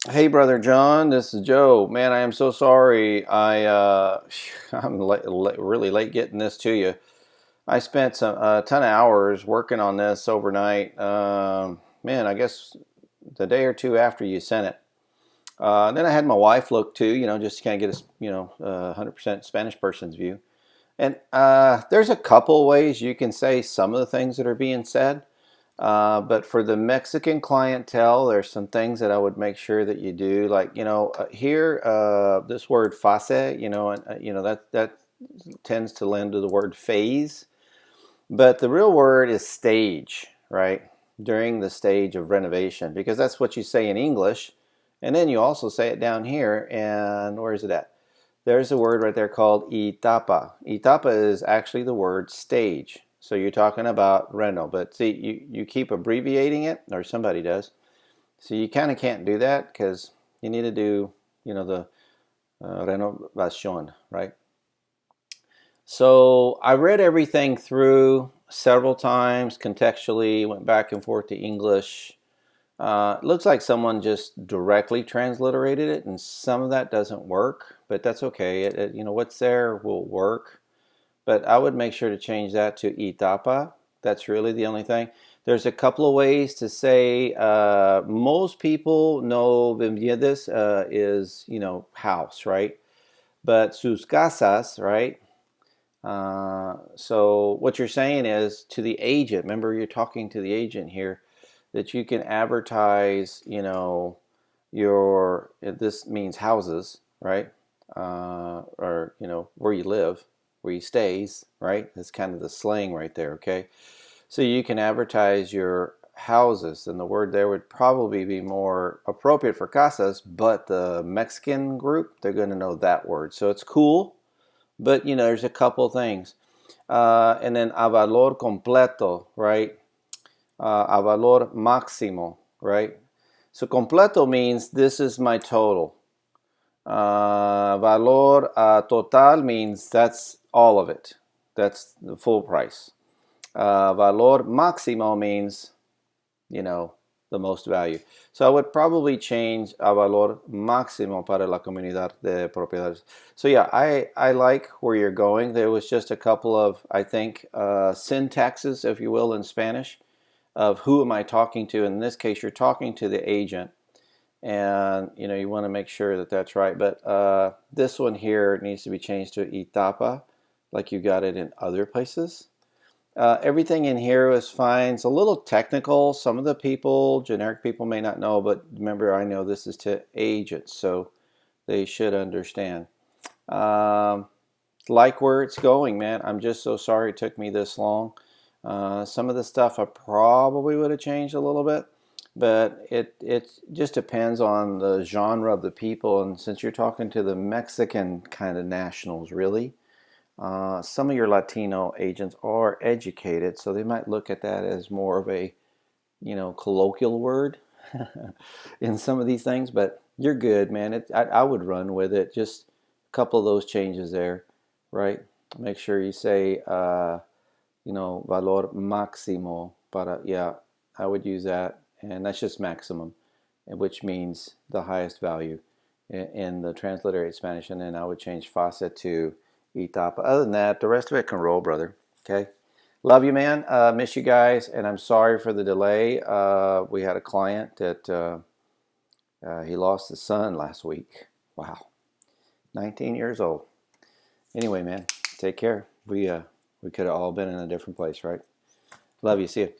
Hey, brother John, this is Joe. Man, I am so sorry. I'm really late getting this to you. I spent a ton of hours working on this overnight. Man, I guess the day or two after you sent it. Then I had my wife look too, just to kind of get a 100% Spanish person's view. And there's a couple ways you can say some of the things that are being said. But for the Mexican clientele, there's some things that I would make sure that you do. Like, here, this word fase, that tends to lend to the word phase. But the real word is stage, right? During the stage of renovation, because that's what you say in English. And then you also say it down here. And where is it at? There's a word right there called etapa. Etapa is actually the word stage. So you're talking about reno, but see, you keep abbreviating it, or somebody does. So you kind of can't do that because you need to do, the renovación, right? So I read everything through several times contextually, went back and forth to English. It looks like someone just directly transliterated it, and some of that doesn't work, but that's okay. What's there will work. But I would make sure to change that to etapa. That's really the only thing. There's a couple of ways to say. Most people know viviendas is house, right? But sus casas, right? So what you're saying is to the agent. Remember, you're talking to the agent here that you can advertise, this means houses, right? Or, where you live, where you stays, right? That's kind of the slang right there, okay? So you can advertise your houses, and the word there would probably be more appropriate for casas, but the Mexican group, they're going to know that word. So it's cool, but, there's a couple things. And then a valor completo, right? A valor máximo, right? So completo means this is my total. Valor total means that's all of it. That's the full price. Valor máximo means, the most value. So I would probably change a valor máximo para la comunidad de propiedades. So yeah, I like where you're going. There was just a couple of, I think, syntaxes, if you will, in Spanish of who am I talking to. In this case, you're talking to the agent, and you want to make sure that that's right. But this one here needs to be changed to etapa, like you got it in other places. Everything in here is fine. It's a little technical. Some of the people, generic people, may not know, but remember, I know this is to agents, so they should understand. Um, like where it's going, man. I'm just so sorry it took me this long. Some of the stuff I probably would have changed a little bit, but it just depends on the genre of the people. And since you're talking to the Mexican kind of nationals, really, some of your Latino agents are educated, so they might look at that as more of a colloquial word in some of these things. But you're good, man. I would run with it. Just a couple of those changes there, right? Make sure you say valor máximo para, yeah, I would use that, and that's just maximum, which means the highest value in the transliterated Spanish, and then I would change facet to etapa. Other than that, the rest of it can roll, brother. Okay. Love you, man. Miss you guys, and I'm sorry for the delay. We had a client that he lost his son last week. Wow, 19 years old. Anyway, man, take care. We could have all been in a different place, right? Love you. See you.